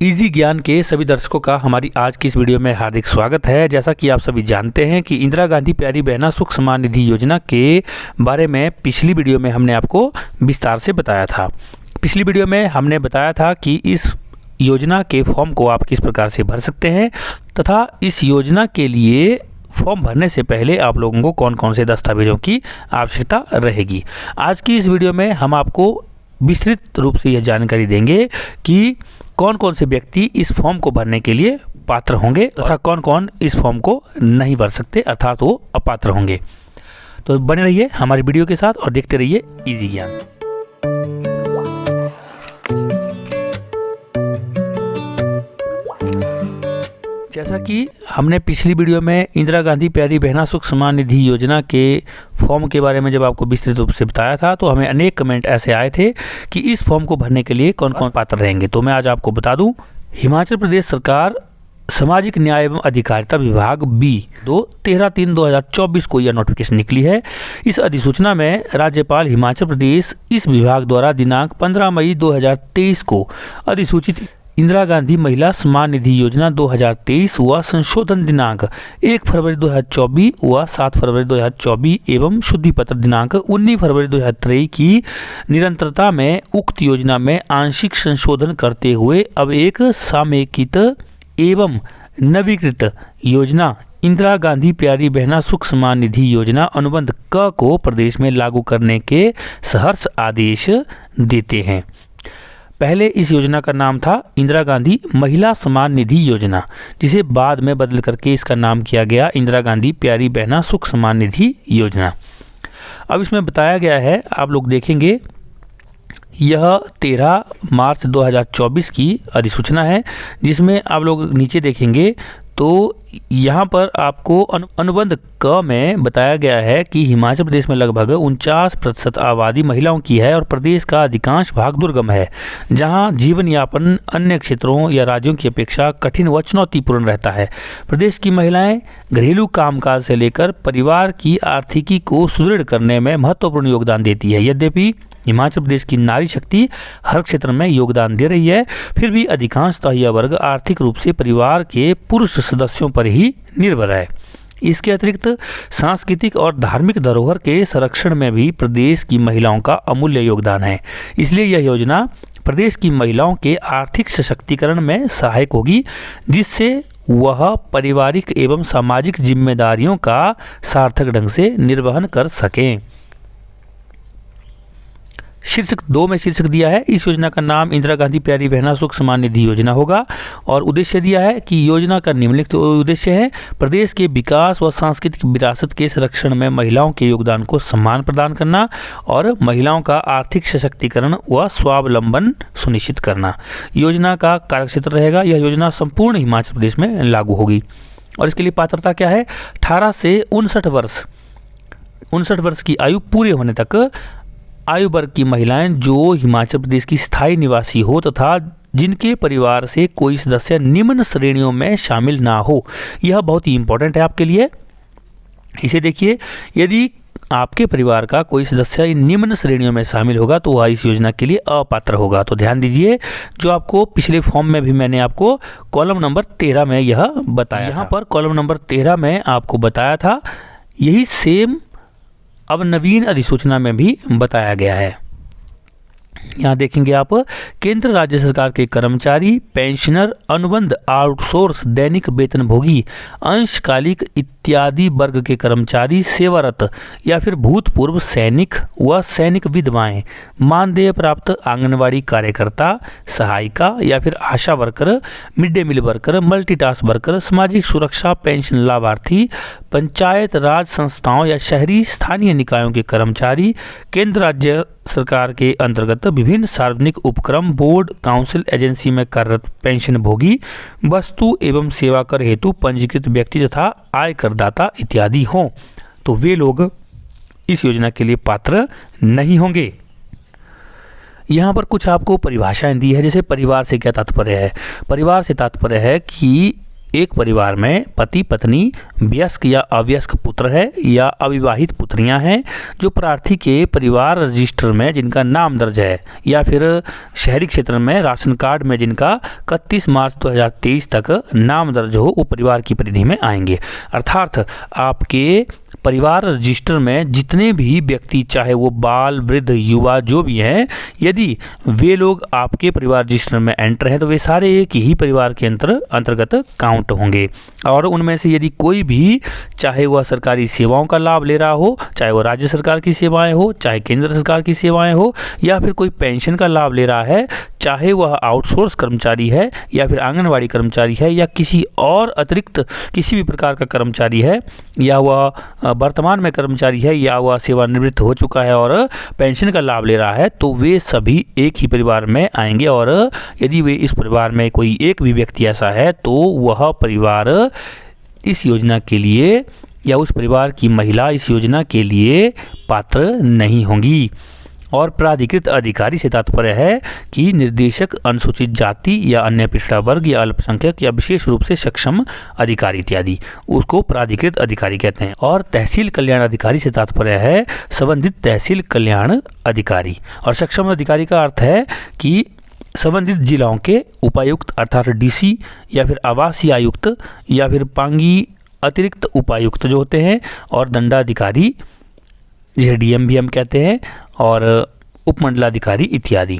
Easy ज्ञान के सभी दर्शकों का हमारी आज की इस वीडियो में हार्दिक स्वागत है। जैसा कि आप सभी जानते हैं कि इंदिरा गांधी प्यारी बहना सुख सम्मान निधि योजना के बारे में पिछली वीडियो में हमने आपको विस्तार से बताया था। पिछली वीडियो में हमने बताया था कि इस योजना के फॉर्म को आप किस प्रकार से भर सकते हैं तथा इस योजना के लिए फॉर्म भरने से पहले आप लोगों को कौन कौन से दस्तावेजों की आवश्यकता रहेगी। आज की इस वीडियो में हम आपको विस्तृत रूप से यह जानकारी देंगे कि कौन कौन से व्यक्ति इस फॉर्म को भरने के लिए पात्र होंगे तथा कौन कौन इस फॉर्म को नहीं भर सकते अर्थात वो अपात्र होंगे। तो बने रहिए हमारी वीडियो के साथ और देखते रहिए इजी ज्ञान। जैसा कि हमने पिछली वीडियो में इंदिरा गांधी प्यारी बहना सुख सम्मान निधि योजना के फॉर्म के बारे में जब आपको विस्तृत रूप से बताया था तो हमें अनेक कमेंट ऐसे आए थे कि इस फॉर्म को भरने के लिए कौन कौन पात्र रहेंगे। तो मैं आज आपको बता दूं, हिमाचल प्रदेश सरकार सामाजिक न्याय एवं अधिकारिता विभाग बी 13/3/2024 को यह नोटिफिकेशन निकली है। इस अधिसूचना में राज्यपाल हिमाचल प्रदेश इस विभाग द्वारा दिनांक 15 मई 2023 को अधिसूचित इंदिरा गांधी महिला सम्मान निधि योजना 2023 व संशोधन दिनांक 1 फरवरी 2024 व 7 फरवरी 2024 एवं शुद्धि पत्र दिनांक 19 फरवरी 2023 की निरंतरता में उक्त योजना में आंशिक संशोधन करते हुए अब एक समेकित एवं नवीकृत योजना इंदिरा गांधी प्यारी बहना सुख सम्मान निधि योजना अनुबंध क को प्रदेश में लागू करने के सहर्ष आदेश देते हैं। पहले इस योजना का नाम था इंदिरा गांधी महिला सम्मान निधि योजना, जिसे बाद में बदल करके इसका नाम किया गया इंदिरा गांधी प्यारी बहना सुख सम्मान निधि योजना। अब इसमें बताया गया है, आप लोग देखेंगे, यह 13 मार्च 2024 की अधिसूचना है, जिसमें आप लोग नीचे देखेंगे तो यहाँ पर आपको अनुबंध क में बताया गया है कि हिमाचल प्रदेश में लगभग 49% आबादी महिलाओं की है और प्रदेश का अधिकांश भाग दुर्गम है, जहाँ जीवन यापन अन्य क्षेत्रों या राज्यों की अपेक्षा कठिन व चुनौतीपूर्ण रहता है। प्रदेश की महिलाएं घरेलू कामकाज से लेकर परिवार की आर्थिकी को सुदृढ़ करने में महत्वपूर्ण योगदान देती है। यद्यपि हिमाचल प्रदेश की नारी शक्ति हर क्षेत्र में योगदान दे रही है, फिर भी अधिकांशतः यह वर्ग आर्थिक रूप से परिवार के पुरुष सदस्यों पर ही निर्भर है। इसके अतिरिक्त सांस्कृतिक और धार्मिक धरोहर के संरक्षण में भी प्रदेश की महिलाओं का अमूल्य योगदान है। इसलिए यह योजना प्रदेश की महिलाओं के आर्थिक सशक्तिकरण में सहायक होगी, जिससे वह पारिवारिक एवं सामाजिक जिम्मेदारियों का सार्थक ढंग से निर्वहन कर सकें। शीर्षक 2 में शीर्षक दिया है, इस योजना का नाम इंदिरा गांधी प्यारी बहना सुख सम्मान निधि योजना होगा और उद्देश्य दिया है कि योजना का निम्नलिखित उद्देश्य है प्रदेश के विकास व सांस्कृतिक विरासत के संरक्षण में महिलाओं के योगदान को सम्मान प्रदान करना और महिलाओं का आर्थिक सशक्तिकरण व स्वावलंबन सुनिश्चित करना। योजना का कार्यक्षेत्र रहेगा, यह योजना संपूर्ण हिमाचल प्रदेश में लागू होगी और इसके लिए पात्रता क्या है, 18 से 59 वर्ष की आयु पूरे होने तक आयु वर्ग की महिलाएं जो हिमाचल प्रदेश की स्थायी निवासी हो तथा जिनके परिवार से कोई सदस्य निम्न श्रेणियों में शामिल ना हो। यह बहुत ही इंपॉर्टेंट है आपके लिए, इसे देखिए। यदि आपके परिवार का कोई सदस्य निम्न श्रेणियों में शामिल होगा तो वह इस योजना के लिए अपात्र होगा। तो ध्यान दीजिए, जो आपको पिछले फॉर्म में भी मैंने आपको कॉलम नंबर 13 में यह बताया, यहाँ पर कॉलम नंबर 13 में आपको बताया था, यही सेम अब नवीन अधिसूचना में भी बताया गया है। यहाँ देखेंगे आप, केंद्र राज्य सरकार के कर्मचारी, पेंशनर, अनुबंध, आउटसोर्स, दैनिक वेतनभोगी, अंशकालिक इत्यादि वर्ग के कर्मचारी, सेवारत या फिर भूतपूर्व सैनिक व सैनिक विधवाएं, मानदेय प्राप्त आंगनवाड़ी कार्यकर्ता, सहायिका या फिर ASHA worker, mid day meal worker, multitask worker, सामाजिक सुरक्षा पेंशन लाभार्थी, पंचायत राज संस्थाओं या शहरी स्थानीय निकायों के कर्मचारी, केंद्र राज्य सरकार के अंतर्गत विभिन्न सार्वजनिक उपक्रम, बोर्ड, काउंसिल, एजेंसी में कार्यरत पेंशन भोगी, वस्तु एवं सेवा कर हेतु पंजीकृत व्यक्ति तथा आय करदाता इत्यादि हों, तो वे लोग इस योजना के लिए पात्र नहीं होंगे। यहाँ पर कुछ आपको परिभाषाएं दी है, जैसे परिवार से क्या तात्पर्य है। परिवार से तात्पर्य है कि एक परिवार में पति, पत्नी वयस्क या अवयस्क पुत्र है या अविवाहित पुत्रियां हैं जो प्रार्थी के परिवार रजिस्टर में जिनका नाम दर्ज है, या फिर शहरी क्षेत्र में राशन कार्ड में जिनका 31 मार्च 2023 तक नाम दर्ज हो, वो परिवार की परिधि में आएंगे। अर्थात आपके परिवार रजिस्टर में जितने भी व्यक्ति, चाहे वो बाल, वृद्ध, युवा जो भी हैं, यदि वे लोग आपके परिवार रजिस्टर में एंटर हैं तो वे सारे एक ही परिवार के अंतर्गत काउंट होंगे। और उनमें से यदि कोई भी, चाहे वह सरकारी सेवाओं का लाभ ले रहा हो, चाहे वह राज्य सरकार की सेवाएं हो, चाहे केंद्र सरकार की सेवाएं हो, या फिर कोई पेंशन का लाभ ले रहा है, चाहे वह आउटसोर्स कर्मचारी है या फिर आंगनवाड़ी कर्मचारी है या किसी और अतिरिक्त किसी भी प्रकार का कर्मचारी है, या वह वर्तमान में कर्मचारी है या वह सेवानिवृत्त हो चुका है और पेंशन का लाभ ले रहा है, तो वे सभी एक ही परिवार में आएंगे। और यदि वे इस परिवार में कोई एक भी व्यक्ति ऐसा है तो वह परिवार इस योजना के लिए, या उस परिवार की महिला इस योजना के लिए पात्र नहीं होंगी। और प्राधिकृत अधिकारी से तात्पर्य है कि निर्देशक, अनुसूचित जाति या अन्य पिछड़ा वर्ग या अल्पसंख्यक या विशेष रूप से सक्षम अधिकारी इत्यादि, उसको प्राधिकृत अधिकारी कहते हैं। और तहसील कल्याण अधिकारी से तात्पर्य है संबंधित तहसील कल्याण अधिकारी। और सक्षम अधिकारी का अर्थ है कि संबंधित जिलाओं के उपायुक्त अर्थात डीसी, या फिर आवासीय आयुक्त, या फिर पांगी अतिरिक्त उपायुक्त जो होते हैं, और दंडाधिकारी जिसे डीएम भी हम कहते हैं, और उपमंडलाधिकारी इत्यादि।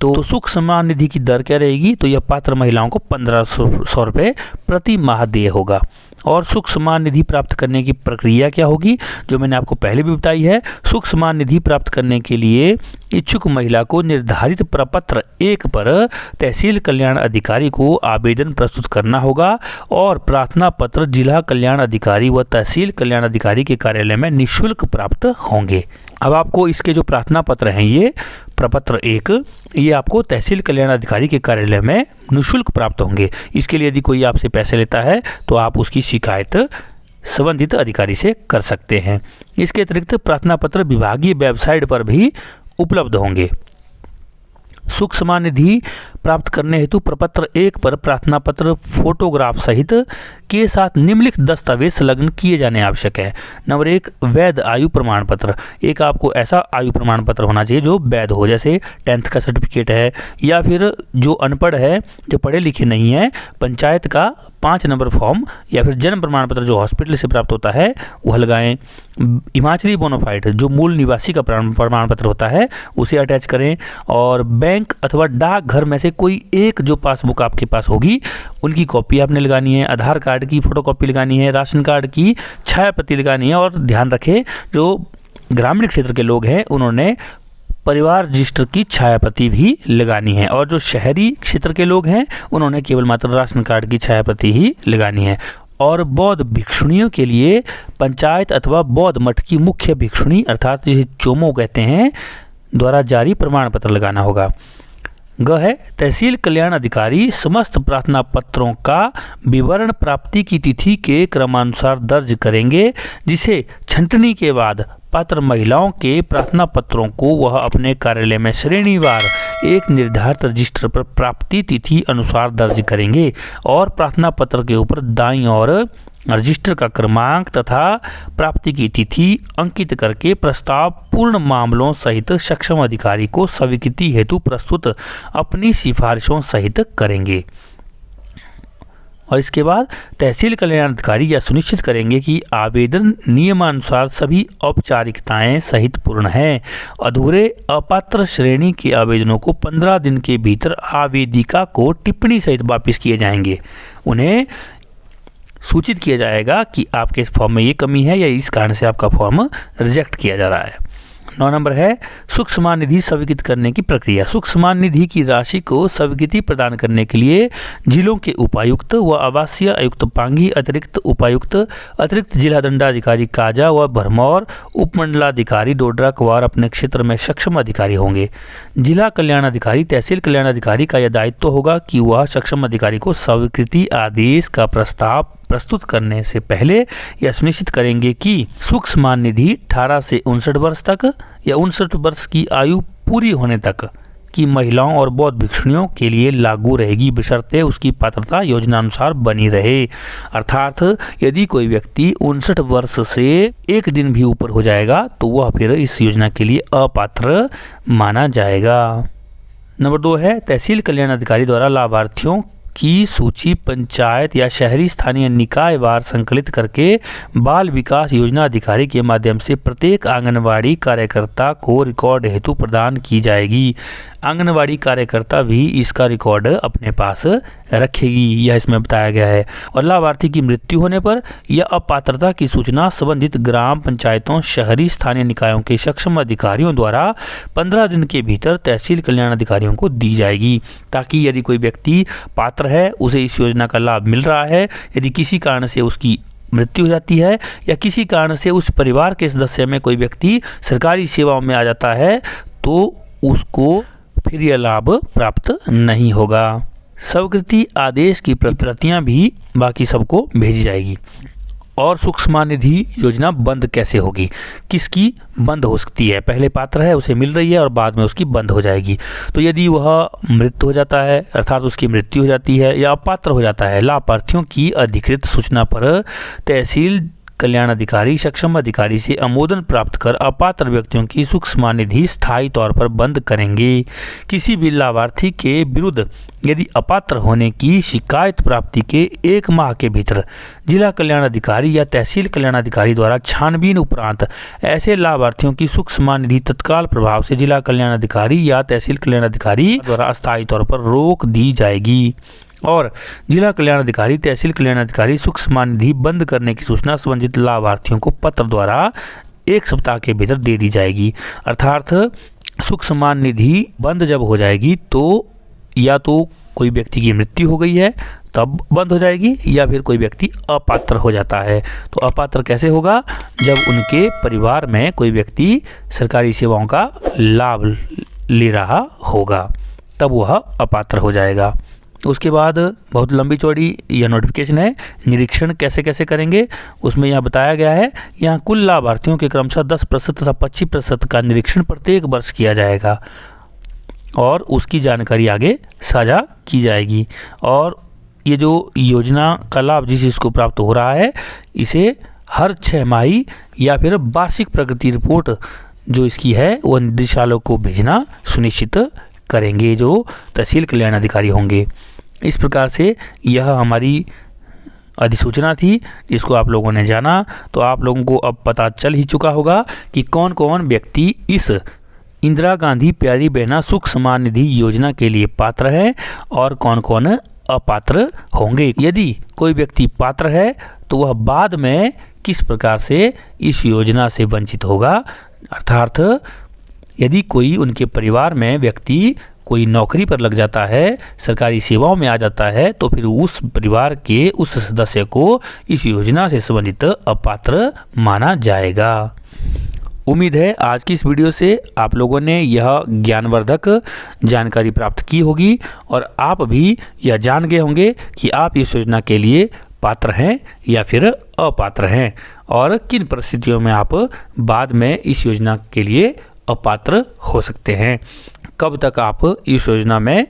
तो सुख सम्मान निधि की दर क्या रहेगी? तो यह पात्र महिलाओं को 1500 रुपये प्रति माह देय होगा। और सुख सम्मान निधि प्राप्त करने की प्रक्रिया क्या होगी, जो मैंने आपको पहले भी बताई है। सुख सम्मान निधि प्राप्त करने के लिए इच्छुक महिला को निर्धारित प्रपत्र 1 पर तहसील कल्याण अधिकारी को आवेदन प्रस्तुत करना होगा, और प्रार्थना पत्र जिला कल्याण अधिकारी व तहसील कल्याण अधिकारी के कार्यालय में निःशुल्क प्राप्त होंगे। अब आपको इसके जो प्रार्थना पत्र हैं, ये प्रपत्र 1, ये आपको तहसील कल्याण अधिकारी के कार्यालय में निःशुल्क प्राप्त होंगे। इसके लिए यदि कोई आपसे पैसे लेता है तो आप उसकी शिकायत संबंधित अधिकारी से कर सकते हैं। इसके अतिरिक्त प्रार्थना पत्र विभागीय वेबसाइट पर भी उपलब्ध होंगे। सुख सम्मान निधि प्राप्त करने हेतु प्रपत्र 1 पर प्रार्थना पत्र फोटोग्राफ सहित के साथ निम्नलिखित दस्तावेज संलग्न किए जाने आवश्यक है। नंबर 1, वैध आयु प्रमाण पत्र। एक आपको ऐसा आयु प्रमाण पत्र होना चाहिए जो वैध हो, जैसे 10th का सर्टिफिकेट है, या फिर जो अनपढ़ है, जो पढ़े लिखे नहीं है, पंचायत का 5 नंबर फॉर्म, या फिर जन्म प्रमाण पत्र जो हॉस्पिटल से प्राप्त होता है वह लगाएं। हिमाचली बोनाफाइड जो मूल निवासी का प्रमाण पत्र होता है उसे अटैच करें। और बैंक अथवा डाकघर में से कोई एक जो पासबुक आपके पास होगी उनकी कॉपी आपने लगानी है। आधार कार्ड की फोटोकॉपी लगानी है, राशन कार्ड की छाया प्रति लगानी है। और ध्यान रखें, जो ग्रामीण क्षेत्र के लोग हैं उन्होंने परिवार रजिस्टर की छायाप्रति भी लगानी है, और जो शहरी क्षेत्र के लोग हैं उन्होंने केवल मात्र राशन कार्ड की छायाप्रति ही लगानी है। और बौद्ध भिक्षुणियों के लिए पंचायत अथवा बौद्ध मठ की मुख्य भिक्षुणी अर्थात जिसे चोमो कहते हैं द्वारा जारी प्रमाण पत्र लगाना होगा। ग है, तहसील कल्याण अधिकारी समस्त प्रार्थना पत्रों का विवरण प्राप्ति की तिथि के क्रमानुसार दर्ज करेंगे, जिसे छंटनी के बाद पात्र महिलाओं के प्रार्थना पत्रों को वह अपने कार्यालय में श्रेणीवार एक निर्धारित रजिस्टर पर प्राप्ति तिथि अनुसार दर्ज करेंगे। और प्रार्थना पत्र के ऊपर दाईं ओर रजिस्टर का क्रमांक तथा प्राप्ति की तिथि अंकित करके प्रस्ताव पूर्ण मामलों सहित सक्षम अधिकारी को स्वीकृति हेतु प्रस्तुत अपनी सिफारिशों सहित करेंगे। और इसके बाद तहसील कल्याण अधिकारी यह सुनिश्चित करेंगे कि आवेदन नियमानुसार सभी औपचारिकताएं सहित पूर्ण हैं। अधूरे अपात्र श्रेणी के आवेदनों को 15 दिन के भीतर आवेदिका को टिप्पणी सहित वापस किए जाएंगे। उन्हें सूचित किया जाएगा कि आपके इस फॉर्म में ये कमी है या इस कारण से आपका फॉर्म रिजेक्ट किया जा रहा है। 9 नंबर है, सुख सम्मान निधि स्वीकृत करने की प्रक्रिया। सुख सम्मान निधि की राशि को स्वीकृति प्रदान करने के लिए जिलों के उपायुक्त व आवासीय आयुक्त पांगी, अतिरिक्त उपायुक्त, अतिरिक्त जिला दंडाधिकारी काजा व भरमौर, उपमंडलाधिकारी डोडरा क्वार अपने क्षेत्र में सक्षम अधिकारी होंगे। जिला कल्याण अधिकारी, तहसील कल्याण अधिकारी का यह दायित्व होगा कि वह सक्षम अधिकारी को स्वीकृति आदेश का प्रस्ताव प्रस्तुत करने से पहले यह सुनिश्चित करेंगे कि सुख सम्मान निधि 18 से 59 वर्ष तक या 59 वर्ष की आयु पूरी होने तक कि महिलाओं और बौद्ध भिक्षुणियों के लिए लागू रहेगी, बशर्ते उसकी पात्रता योजना अनुसार बनी रहे। अर्थात यदि कोई व्यक्ति 59 वर्ष से एक दिन भी ऊपर हो जाएगा तो वह फिर इस योजना के लिए अपात्र माना जाएगा। नंबर 2 है तहसील कल्याण अधिकारी द्वारा लाभार्थियों की सूची पंचायत या शहरी स्थानीय निकाय वार संकलित करके बाल विकास योजना अधिकारी के माध्यम से प्रत्येक आंगनवाड़ी कार्यकर्ता को रिकॉर्ड हेतु प्रदान की जाएगी। आंगनवाड़ी कार्यकर्ता भी इसका रिकॉर्ड अपने पास रखेगी, यह इसमें बताया गया है। और लाभार्थी की मृत्यु होने पर यह अपात्रता की सूचना संबंधित ग्राम पंचायतों, शहरी स्थानीय निकायों के सक्षम अधिकारियों द्वारा 15 दिन के भीतर तहसील कल्याण अधिकारियों को दी जाएगी, ताकि यदि कोई व्यक्ति पात्र है, उसे इस योजना का लाभ मिल रहा है, यदि किसी कारण से उसकी मृत्यु हो जाती है या किसी कारण से उस परिवार के सदस्य में कोई व्यक्ति सरकारी सेवाओं में आ जाता है तो उसको फिर यह लाभ प्राप्त नहीं होगा। स्वीकृति आदेश की प्रतियां भी बाकी सबको भेजी जाएगी। और सूक्ष्म निधि योजना बंद कैसे होगी, किसकी बंद हो सकती है? पहले पात्र है, उसे मिल रही है और बाद में उसकी बंद हो जाएगी। तो यदि वह मृत हो जाता है, अर्थात उसकी मृत्यु हो जाती है या अपात्र हो जाता है, लाभार्थियों की अधिकृत सूचना पर तहसील कल्याण अधिकारी सक्षम अधिकारी से अनुमोदन प्राप्त कर अपात्र व्यक्तियों की सूक्ष्म निधि स्थायी तौर पर बंद करेंगे। किसी भी लाभार्थी के विरुद्ध यदि अपात्र होने की शिकायत प्राप्ति के 1 माह के भीतर जिला कल्याण अधिकारी या तहसील कल्याण अधिकारी द्वारा छानबीन उपरांत ऐसे लाभार्थियों की सूक्ष्म निधि तत्काल प्रभाव से जिला कल्याण अधिकारी या तहसील कल्याण अधिकारी द्वारा अस्थायी तौर पर रोक दी जाएगी। और जिला कल्याण अधिकारी, तहसील कल्याण अधिकारी सूक्ष्म निधि बंद करने की सूचना संबंधित लाभार्थियों को पत्र द्वारा 1 सप्ताह के भीतर दे दी जाएगी। अर्थात सूक्ष्म निधि बंद जब हो जाएगी तो या तो कोई व्यक्ति की मृत्यु हो गई है तब बंद हो जाएगी, या फिर कोई व्यक्ति अपात्र हो जाता है। तो अपात्र कैसे होगा? जब उनके परिवार में कोई व्यक्ति सरकारी सेवाओं का लाभ ले रहा होगा तब वह अपात्र हो जाएगा। उसके बाद बहुत लंबी चौड़ी यह नोटिफिकेशन है। निरीक्षण कैसे कैसे करेंगे उसमें यहाँ बताया गया है। यहाँ कुल लाभार्थियों के क्रमशः 10% तथा 25% का निरीक्षण प्रत्येक वर्ष किया जाएगा और उसकी जानकारी आगे साझा की जाएगी। और ये जो योजना का लाभ जिस चीज़ को प्राप्त हो रहा है, इसे हर 6 माही या फिर वार्षिक प्रगति रिपोर्ट जो इसकी है वो निदेशालय को भेजना सुनिश्चित करेंगे, जो तहसील कल्याण अधिकारी होंगे। इस प्रकार से यह हमारी अधिसूचना थी जिसको आप लोगों ने जाना। तो आप लोगों को अब पता चल ही चुका होगा कि कौन कौन व्यक्ति इस इंदिरा गांधी प्यारी बहना सुख सम्मान निधि योजना के लिए पात्र है और कौन कौन अपात्र होंगे। यदि कोई व्यक्ति पात्र है तो वह बाद में किस प्रकार से इस योजना से वंचित होगा। अर्थात यदि कोई उनके परिवार में व्यक्ति कोई नौकरी पर लग जाता है, सरकारी सेवाओं में आ जाता है, तो फिर उस परिवार के उस सदस्य को इस योजना से संबंधित अपात्र माना जाएगा। उम्मीद है आज की इस वीडियो से आप लोगों ने यह ज्ञानवर्धक जानकारी प्राप्त की होगी और आप भी यह जान गए होंगे कि आप इस योजना के लिए पात्र हैं या फिर अपात्र हैं और किन परिस्थितियों में आप बाद में इस योजना के लिए अपात्र हो सकते हैं। कब तक आप इस योजना में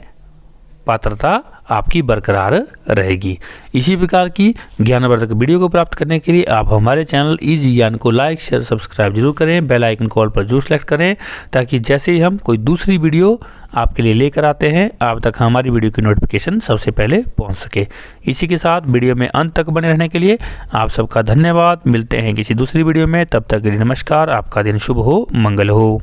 पात्रता आपकी बरकरार रहेगी। इसी प्रकार की ज्ञानवर्धक वीडियो को प्राप्त करने के लिए आप हमारे चैनल इजी ज्ञान को लाइक शेयर सब्सक्राइब जरूर करें, बेल आइकन कॉल पर जरूर सेलेक्ट करें, ताकि जैसे ही हम कोई दूसरी वीडियो आपके लिए लेकर आते हैं आप तक हमारी वीडियो की नोटिफिकेशन सबसे पहले पहुंच सके। इसी के साथ वीडियो में अंत तक बने रहने के लिए आप सबका धन्यवाद। मिलते हैं किसी दूसरी वीडियो में, तब तक के लिए नमस्कार। आपका दिन शुभ हो, मंगल हो।